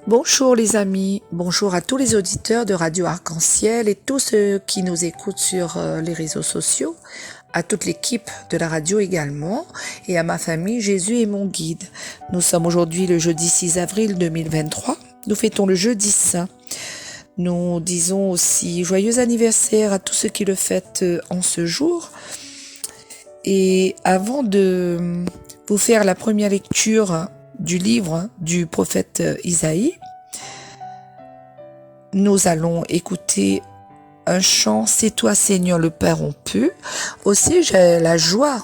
Bonjour les amis, bonjour à tous les auditeurs de Radio Arc-en-Ciel et tous ceux qui nous écoutent sur les réseaux sociaux, à toute l'équipe de la radio également et à ma famille Jésus est mon guide. Nous sommes aujourd'hui le jeudi 6 avril 2023, nous fêtons le jeudi saint. Nous disons aussi joyeux anniversaire à tous ceux qui le fêtent en ce jour. Et avant de vous faire la première lecture du livre du prophète Isaïe, nous allons écouter un chant « C'est toi Seigneur le Père on peut ». Aussi j'ai la joie,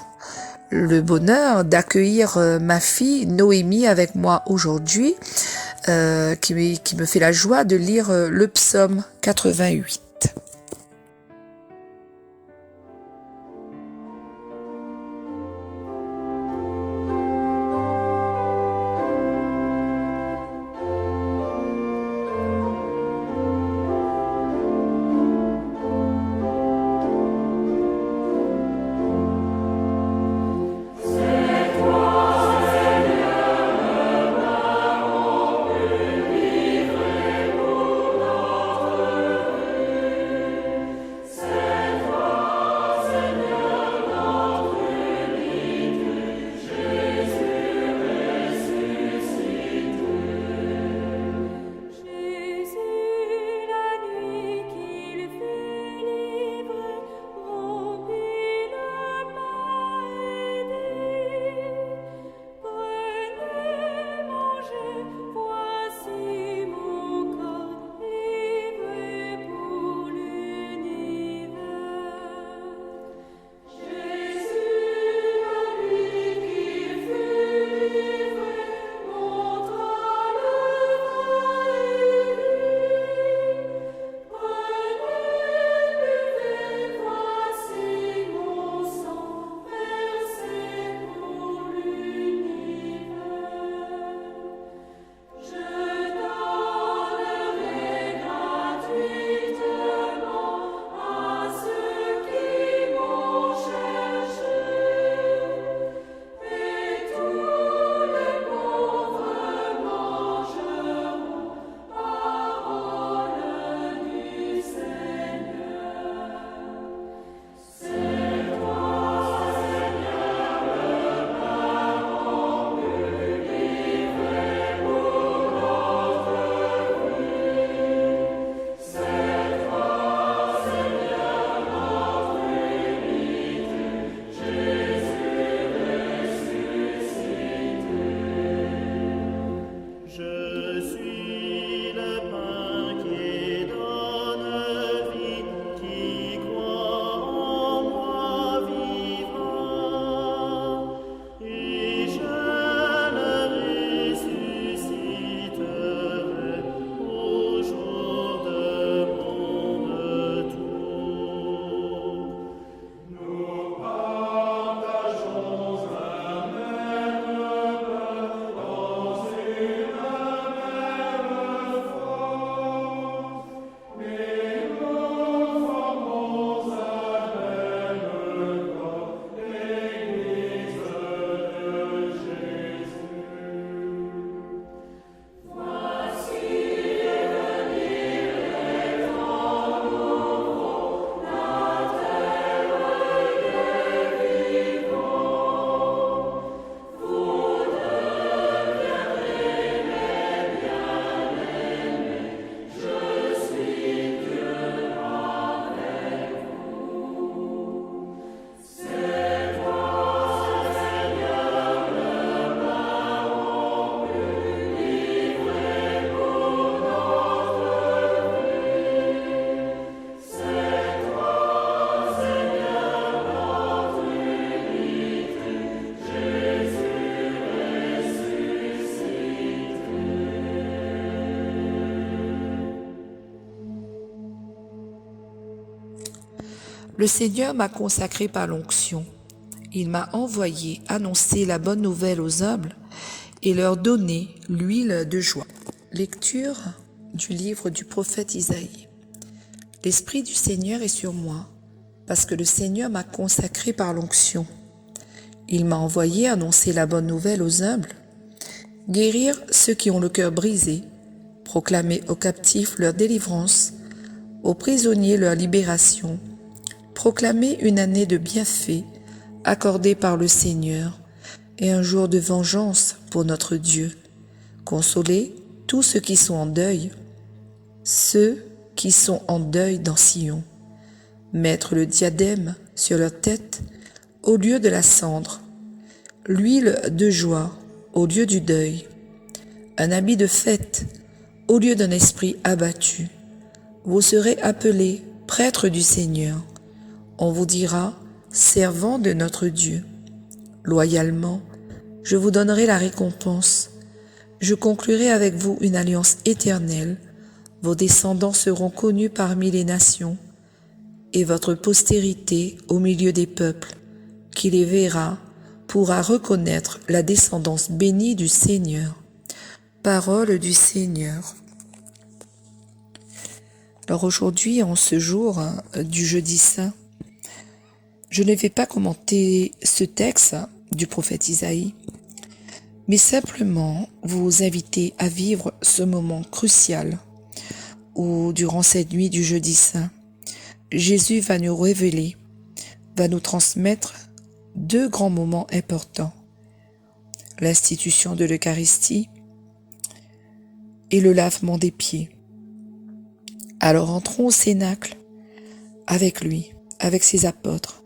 le bonheur d'accueillir ma fille Noémie avec moi aujourd'hui, qui me fait la joie de lire le psaume 88. Le Seigneur m'a consacré par l'onction. Il m'a envoyé annoncer la bonne nouvelle aux humbles et leur donner l'huile de joie. Lecture du livre du prophète Isaïe. L'Esprit du Seigneur est sur moi, parce que le Seigneur m'a consacré par l'onction. Il m'a envoyé annoncer la bonne nouvelle aux humbles, guérir ceux qui ont le cœur brisé, proclamez aux captifs leur délivrance, aux prisonniers leur libération, proclamez une année de bienfaits accordée par le Seigneur et un jour de vengeance pour notre Dieu. Consolez tous ceux qui sont en deuil, ceux qui sont en deuil dans Sion. Mettre le diadème sur leur tête au lieu de la cendre, l'huile de joie au lieu du deuil, un habit de fête au lieu d'un esprit abattu. Vous serez appelés prêtres du Seigneur. On vous dira servants de notre Dieu. Loyalement, je vous donnerai la récompense. Je conclurai avec vous une alliance éternelle. Vos descendants seront connus parmi les nations, et votre postérité au milieu des peuples, qui les verra, pourra reconnaître la descendance bénie du Seigneur. Parole du Seigneur. Alors aujourd'hui, en ce jour du jeudi saint, je ne vais pas commenter ce texte du prophète Isaïe, mais simplement vous inviter à vivre ce moment crucial où, durant cette nuit du jeudi saint, Jésus va nous révéler, va nous transmettre deux grands moments importants, l'institution de l'Eucharistie et le lavement des pieds. Alors entrons au cénacle avec lui, avec ses apôtres,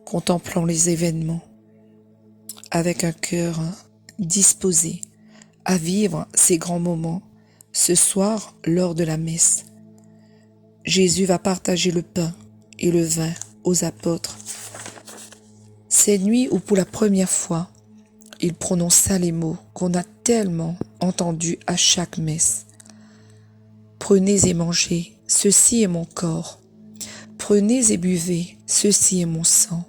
contemplant les événements, avec un cœur disposé à vivre ces grands moments ce soir lors de la messe. Jésus va partager le pain et le vin aux apôtres. C'est nuit où pour la première fois, il prononça les mots qu'on a tellement entendus à chaque messe. Prenez et mangez, ceci est mon corps. Prenez et buvez, ceci est mon sang.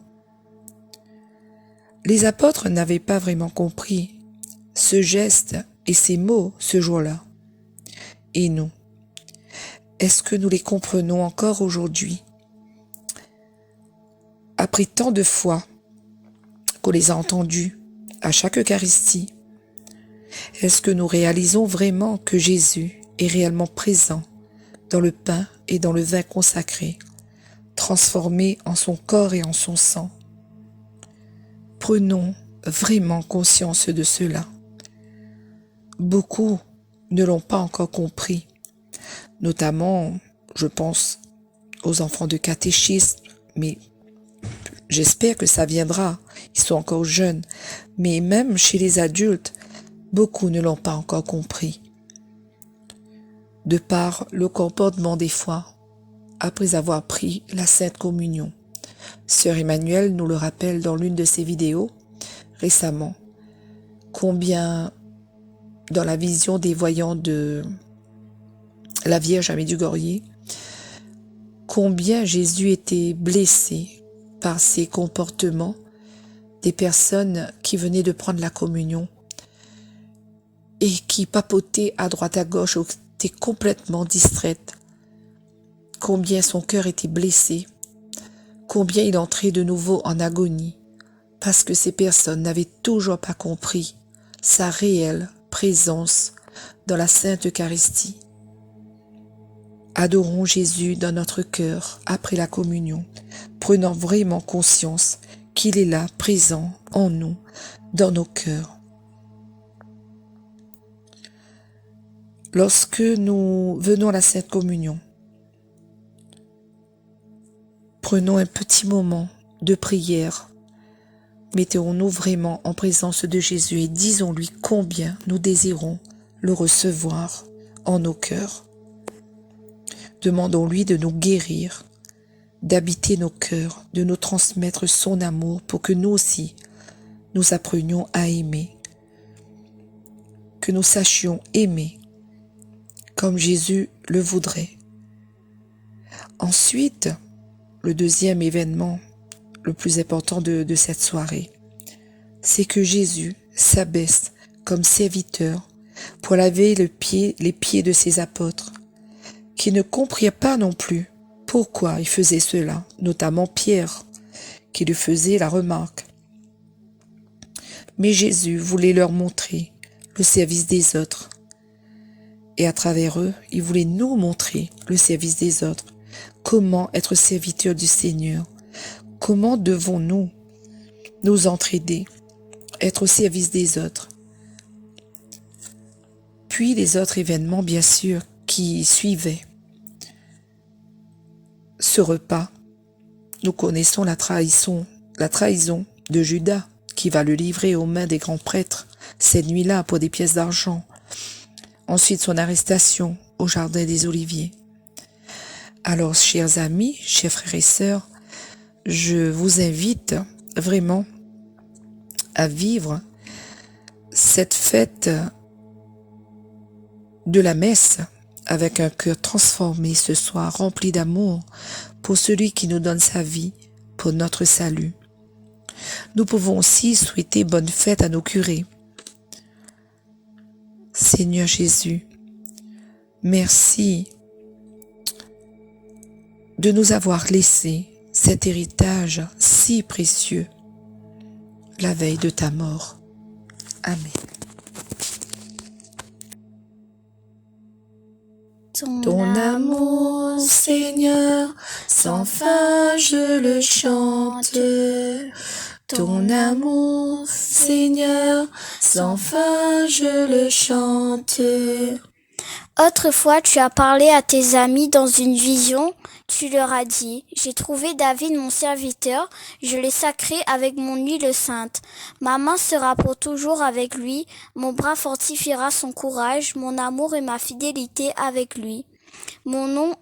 Les apôtres n'avaient pas vraiment compris ce geste et ces mots ce jour-là. Et nous, est-ce que nous les comprenons encore aujourd'hui? Après tant de fois qu'on les a entendus à chaque Eucharistie, est-ce que nous réalisons vraiment que Jésus est réellement présent dans le pain et dans le vin consacré, transformé en son corps et en son sang? Prenons vraiment conscience de cela. Beaucoup ne l'ont pas encore compris, notamment, je pense, aux enfants de catéchisme, mais j'espère que ça viendra, ils sont encore jeunes, mais même chez les adultes, beaucoup ne l'ont pas encore compris. De par le comportement des fois, après avoir pris la Sainte Communion. Sœur Emmanuelle nous le rappelle dans l'une de ses vidéos récemment, combien dans la vision des voyants de la Vierge à Medjugorje, combien Jésus était blessé par ses comportements des personnes qui venaient de prendre la communion et qui papotaient à droite à gauche ou étaient complètement distraites. Combien son cœur était blessé, combien il entrait de nouveau en agonie, parce que ces personnes n'avaient toujours pas compris sa réelle présence dans la Sainte Eucharistie. Adorons Jésus dans notre cœur après la communion, prenant vraiment conscience qu'il est là, présent en nous, dans nos cœurs. Lorsque nous venons à la Sainte Communion, prenons un petit moment de prière. Mettons-nous vraiment en présence de Jésus et disons-lui combien nous désirons le recevoir en nos cœurs. Demandons-lui de nous guérir, d'habiter nos cœurs, de nous transmettre son amour pour que nous aussi, nous apprenions à aimer, que nous sachions aimer comme Jésus le voudrait. Ensuite, le deuxième événement le plus important de cette soirée, c'est que Jésus s'abaisse comme serviteur pour laver les pieds de ses apôtres, qui ne comprirent pas non plus pourquoi il faisait cela, notamment Pierre, qui lui faisait la remarque. Mais Jésus voulait leur montrer le service des autres. Et à travers eux, il voulait nous montrer le service des autres. Comment être serviteur du Seigneur? Comment devons-nous nous entraider, être au service des autres? Puis les autres événements, bien sûr, qui suivaient. Ce repas, nous connaissons la trahison de Judas, qui va le livrer aux mains des grands prêtres cette nuit-là pour des pièces d'argent. Ensuite, son arrestation au Jardin des Oliviers. Alors, chers amis, chers frères et sœurs, je vous invite vraiment à vivre cette fête de la messe avec un cœur transformé ce soir, rempli d'amour pour celui qui nous donne sa vie pour notre salut. Nous pouvons aussi souhaiter bonne fête à nos curés. Seigneur Jésus, merci de nous avoir laissé cet héritage si précieux la veille de ta mort. Amen. Ton amour, Seigneur, sans fin je le chante. Ton amour, Seigneur, sans fin je le chante. Autrefois, tu as parlé à tes amis dans une vision. Tu leur as dit, j'ai trouvé David mon serviteur, je l'ai sacré avec mon huile sainte. Ma main sera pour toujours avec lui, mon bras fortifiera son courage, mon amour et ma fidélité avec lui. Mon nom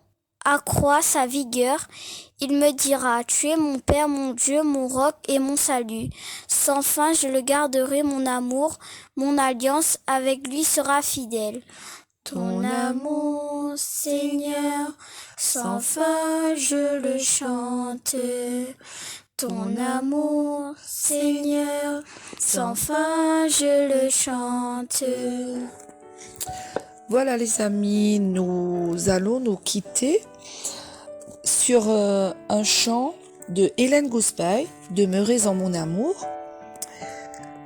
accroît sa vigueur, il me dira, tu es mon Père, mon Dieu, mon roc et mon salut. Sans fin, je le garderai, mon amour, mon alliance avec lui sera fidèle. Ton amour, Seigneur, sans fin je le chante. Ton amour, Seigneur, sans fin je le chante. Voilà les amis, nous allons nous quitter sur un chant de Hélène Gouspay, Demeurez en mon amour.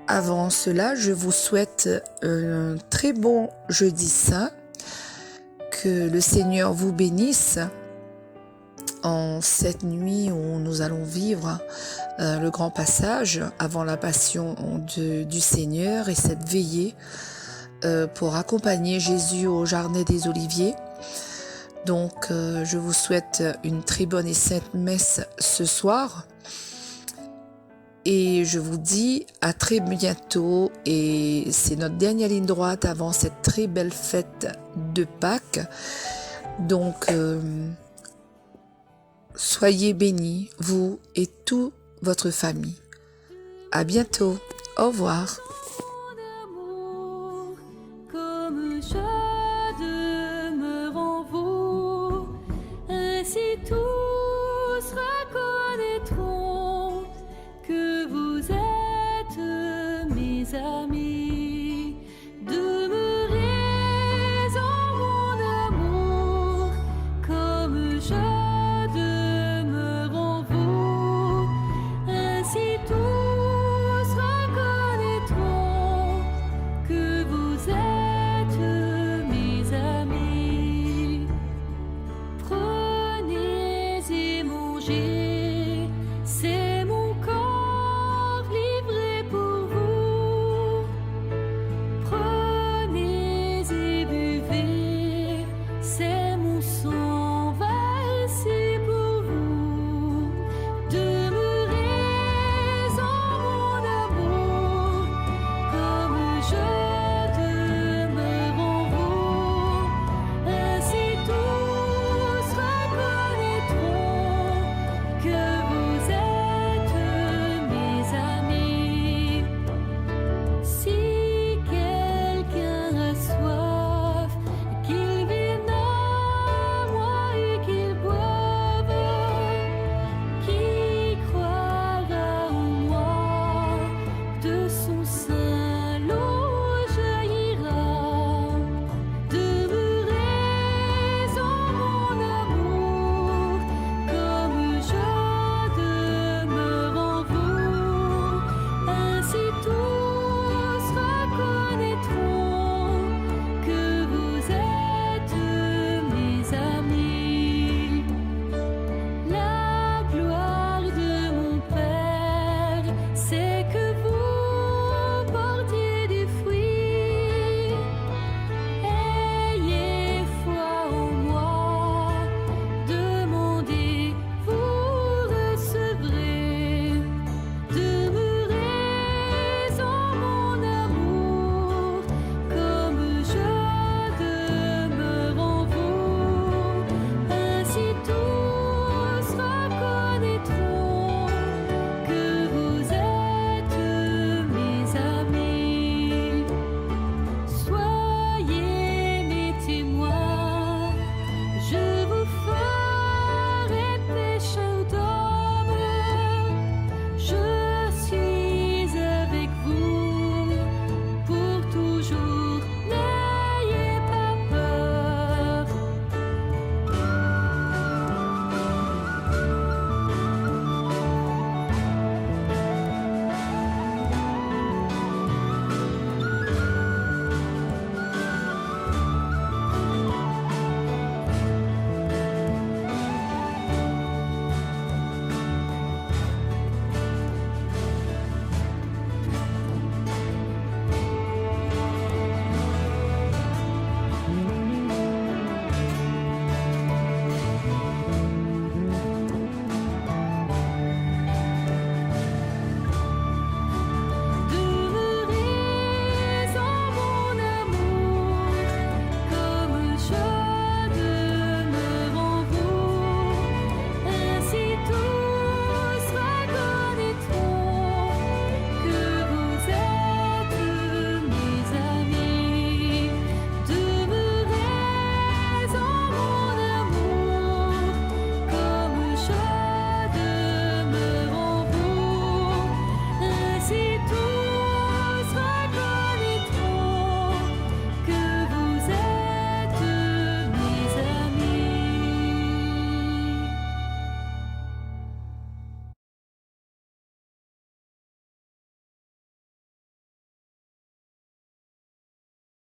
Avant cela, je vous souhaite un très bon jeudi saint, que le Seigneur vous bénisse en cette nuit où nous allons vivre le grand passage avant la passion du Seigneur et cette veillée pour accompagner Jésus au Jardin des Oliviers. Donc je vous souhaite une très bonne et sainte messe ce soir. Et je vous dis à très bientôt, et c'est notre dernière ligne droite avant cette très belle fête de Pâques. Donc, soyez bénis, vous et toute votre famille. À bientôt. Au revoir.